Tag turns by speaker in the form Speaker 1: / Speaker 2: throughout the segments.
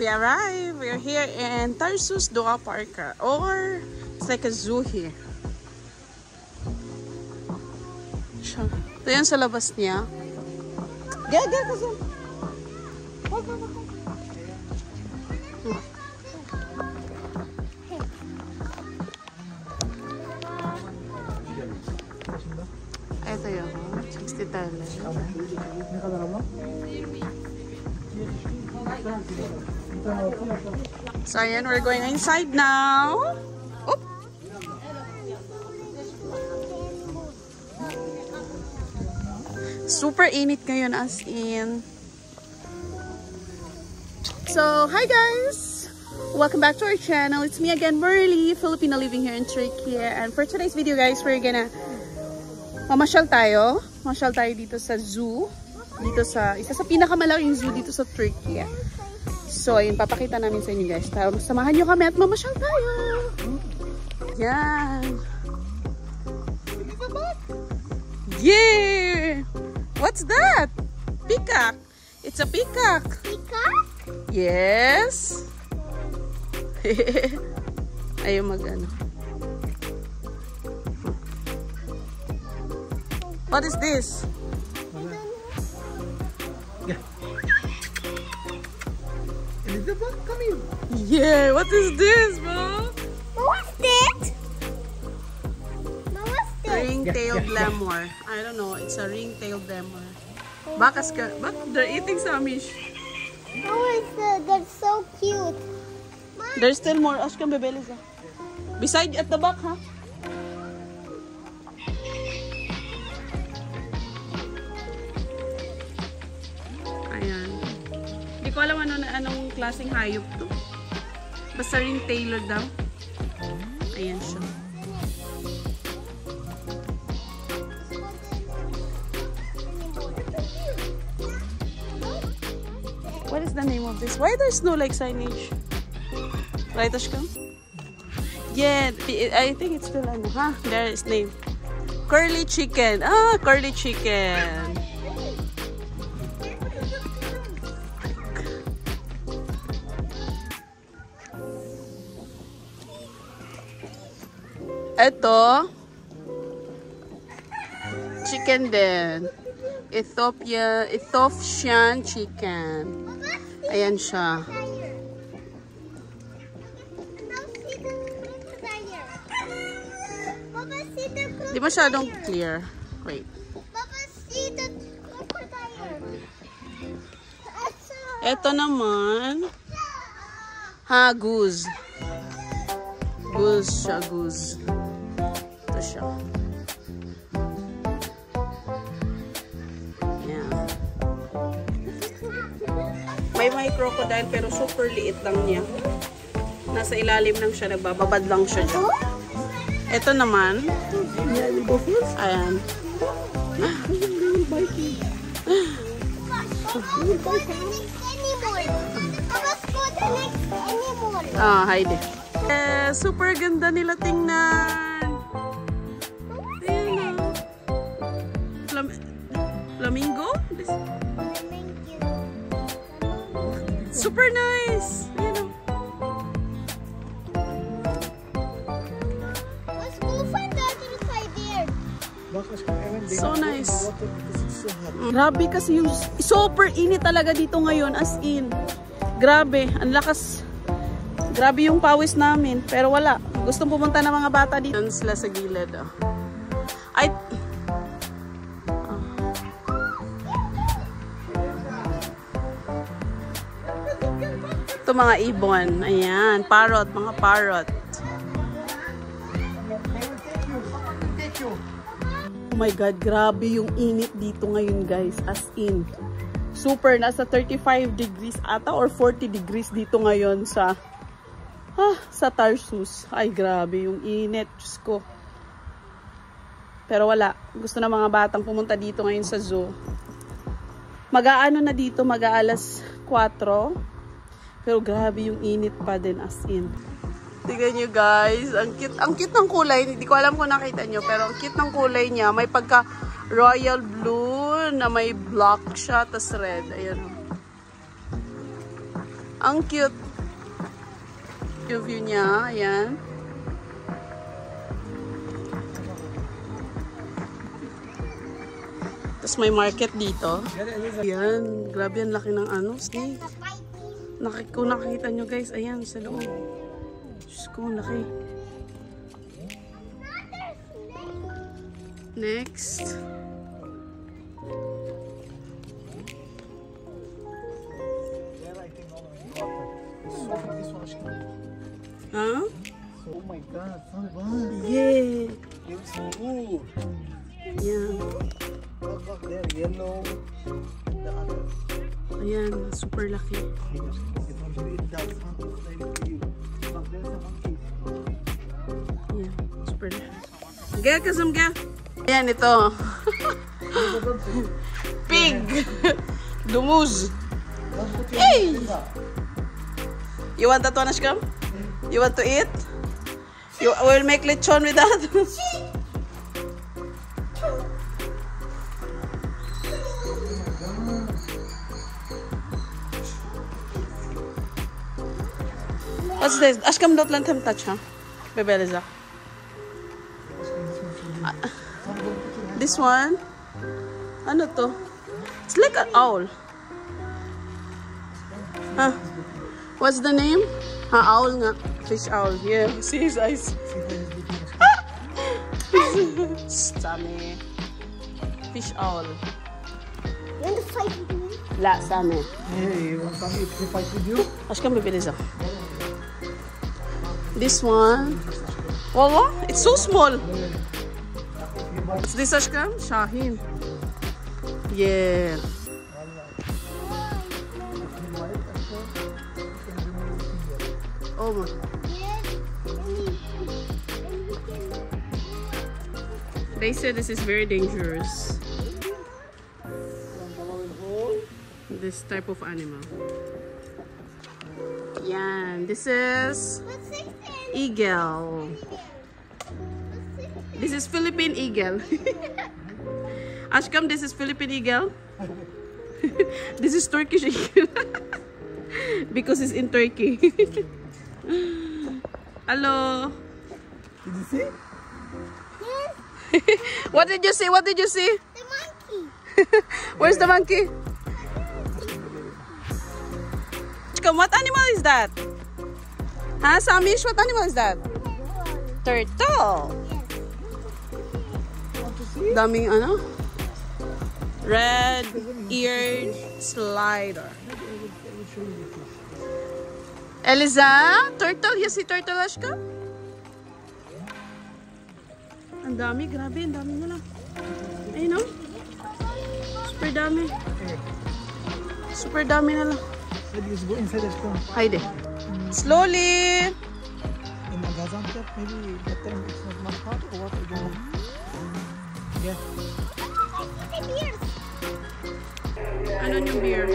Speaker 1: We arrived. We're here in Tarsus Doha Park, or it's like a zoo here. Ito yan sa labas niya. Gaga kasi. Ito yun. 60 tayo. So ayan, we're going inside now. Oop. Super init ngayon as in. So, hi guys! Welcome back to our channel. It's me again, Merly, Filipino living here in Turkey. And for today's video guys, we're gonna mamasyal tayo. Mamasyal tayo dito sa zoo. Dito sa, isa sa pinakamalaking zoo dito sa Turkey. So, ayun, papakita namin sa inyo guys. Samahan nyo kami at mamasyal tayo. Yan. Yeah! What's that? Peacock. It's a peacock.
Speaker 2: Peacock?
Speaker 1: Yes. Ayaw mag-ano. What is this?
Speaker 2: Come in.
Speaker 1: Yeah, what is this, bro?
Speaker 2: What's that? What's that?
Speaker 1: Ring-tailed lemur. I don't know. It's a ring-tailed lemur. Bakas ka. But they're eating Samish.
Speaker 2: Oh, that's so cute.
Speaker 1: There's still more. Ask kang bebelis. Beside at the back, ha? Ayan. Hindi ko alam anong klaseng hayop to. Basta ring-tailed daw. Ayan siya. What is the name of this? Why there's no like signage? Right, Ashkam? Yeah, I think it's still ano, huh? There is name. Curly chicken. Ah, curly chicken. Ito. Chicken din. Ethiopian chicken. Ayan siya. Di masyadong clear. Wait. Ito naman. Ha, goose. Goose siya, goose. Ito siya. May crocodile pero super liit lang niya. Nasa ilalim lang siya, nagbababad lang siya dyan. Ito naman. Ayan. Ah, Heidi. Super ganda nila tingnan. Ayan o. Flamingo? Super nice! Ayan o.
Speaker 2: Let's go find the other side there.
Speaker 1: So nice. Grabe kasi yung super init talaga dito ngayon, as in. Grabe, ang lakas. Grabe yung pawis namin. Pero wala. Gustong pumunta ng mga bata dito. Sila sa gilid. Oh. Ay... Ito mga ibon. Ayan. Parrot. Mga parrot. Oh my God. Grabe yung init dito ngayon guys. As in. Super. Nasa 35 degrees ata or 40 degrees dito ngayon sa Tarsus. Ay grabe yung init. Diyos ko. Pero wala. Gusto na mga batang pumunta dito ngayon sa zoo. Mag-aano na dito. Mag-aalas 4. Pero grabe yung init pa din as in. Tignan nyo guys. Ang cute ng kulay. Hindi ko alam kung nakita nyo. Pero ang cute ng kulay niya. May pagka royal blue na may black siya. Tas red. Ayan. Ang cute. Yung view niya. Ayan. Tas may market dito. Ayan. Grabe ang laki ng ano. Snake. Kung nakikita nyo guys. Ayan sa loob. Diyos ko, laki. Next. Huh?
Speaker 3: Oh my god, sunburn.
Speaker 1: Yeah.
Speaker 3: It's blue.
Speaker 1: Yeah.
Speaker 3: Look, there, yellow. The other.
Speaker 1: Ayan, super laki.
Speaker 3: It does something like you. Look, there's a monkey.
Speaker 1: Yeah, super laki. Gaya kasam ka. Ayan, ito. Pig. Dumuz. Hey! You want that one, Ashkam? You want to eat? You will make lechon with that? What's this? Ashkam, don't let him touch, huh? Bebeliza. This one? Ano to? It's like an owl. Huh? What's the name? Owl nga. Fish owl. Yeah, see his eyes. Same. Fish owl.
Speaker 2: You want to fight with me?
Speaker 1: La, same.
Speaker 3: Hey, you want something to fight with you?
Speaker 1: Ashkam bibili sa. This one. Wala, it's so small. What's this, Ashkam? Shahin. Yeah. Oh. They said this is very dangerous. This type of animal. Yeah, this is eagle. This is Philippine eagle. Ashkam, this is Philippine eagle. This is Turkish eagle. Because it's in Turkey. Hello.
Speaker 3: Did you see?
Speaker 2: Yes,
Speaker 1: What did you see? What did you see?
Speaker 2: the monkey.
Speaker 1: Where's the monkey? Ashkam, what animal is that? Huh, Samish? What animal is that? Turtle. Daming ano? Red-eared slider. Eliza? Turtle? You see turtle, Ashka? Ang dami. Grabe. Ang dami nila. Ayun o. Super dami. Super dami nila.
Speaker 3: Let's go inside the store.
Speaker 1: Hayde. Slowly.
Speaker 3: In the Gaziantep, maybe that time it's not much hot or what? I don't know. Yeah.
Speaker 1: Ano yung beer?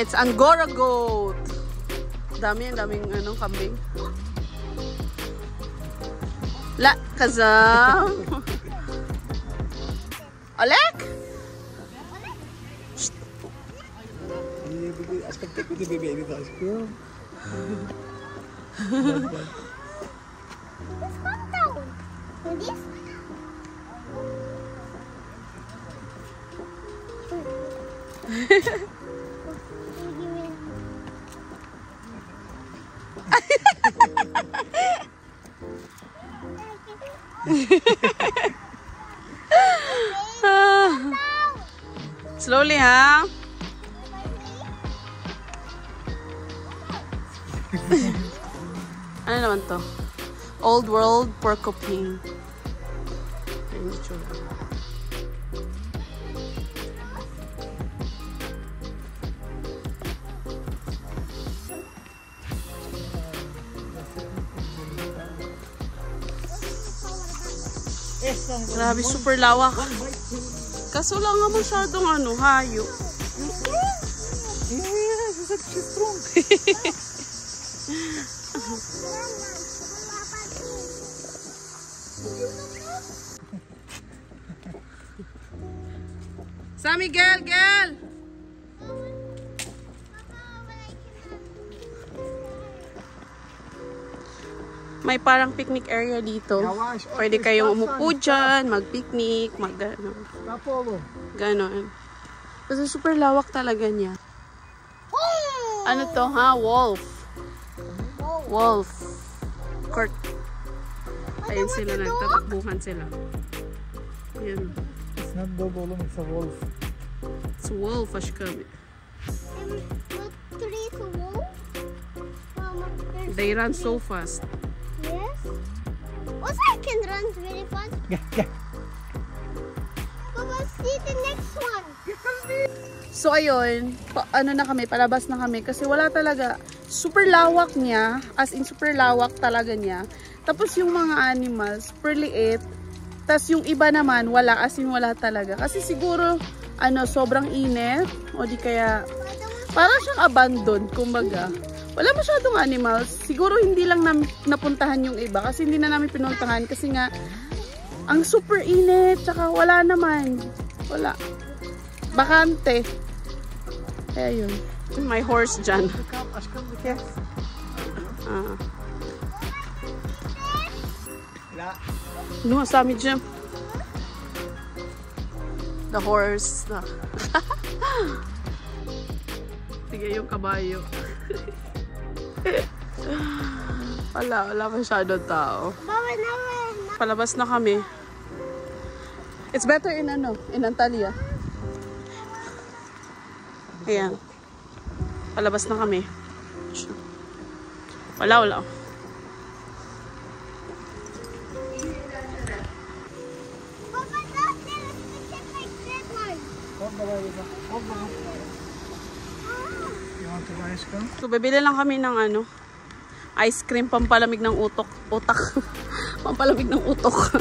Speaker 1: It's Angora goat. Dami, ang daming anong kambing. La, kazam. Olek?
Speaker 3: Aspect take with the baby in the ice cream.
Speaker 2: Let's calm down. And this?
Speaker 1: Slowly, ha? Ano naman to? Old World Porcupine. Ayun yung tsura.
Speaker 3: Yes,
Speaker 1: Grabe, super lawak. Kaso lang nga masyadong hayo.
Speaker 3: Yes, it's actually strong.
Speaker 1: Sammy, girl! May parang picnic area dito. Pwede kayong umupo dyan, mag-picnic, ganon. Kasi super lawak talaga niya. Ano to, ha? Wolf. Court. Ayun sila, nagtatakbuhan sila. Ayan.
Speaker 3: It's not Dobolong, it's a wolf.
Speaker 1: It's a wolf, Ashkami. They run so fast.
Speaker 2: Yes. Also, I can run very fast. Papa, see the next one.
Speaker 1: So ayun, na kami, palabas na kami kasi wala talaga, super lawak niya, as in super lawak talaga niya. Tapos yung mga animals, super liit. Tapos yung iba naman, wala, as in wala talaga. Kasi siguro, sobrang init, o di kaya, parang siyang abandoned, kumbaga. Wala masyadong animals. Siguro hindi lang napuntahan yung iba kasi hindi na namin pinuntahan kasi nga ang super init, tsaka wala naman. Wala. Bakante. Kaya yun. May horse dyan. No, Sammy dyan. The horse. Sige yung kabayo. Wala masyadong tao. Palabas na kami. It's better in Antalya. Ayan. Palabas na kami. Wala. So, bibili lang kami ng ice cream pampalamig ng utak. Pampalamig ng utok.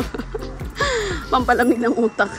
Speaker 1: Pampalamig ng utak.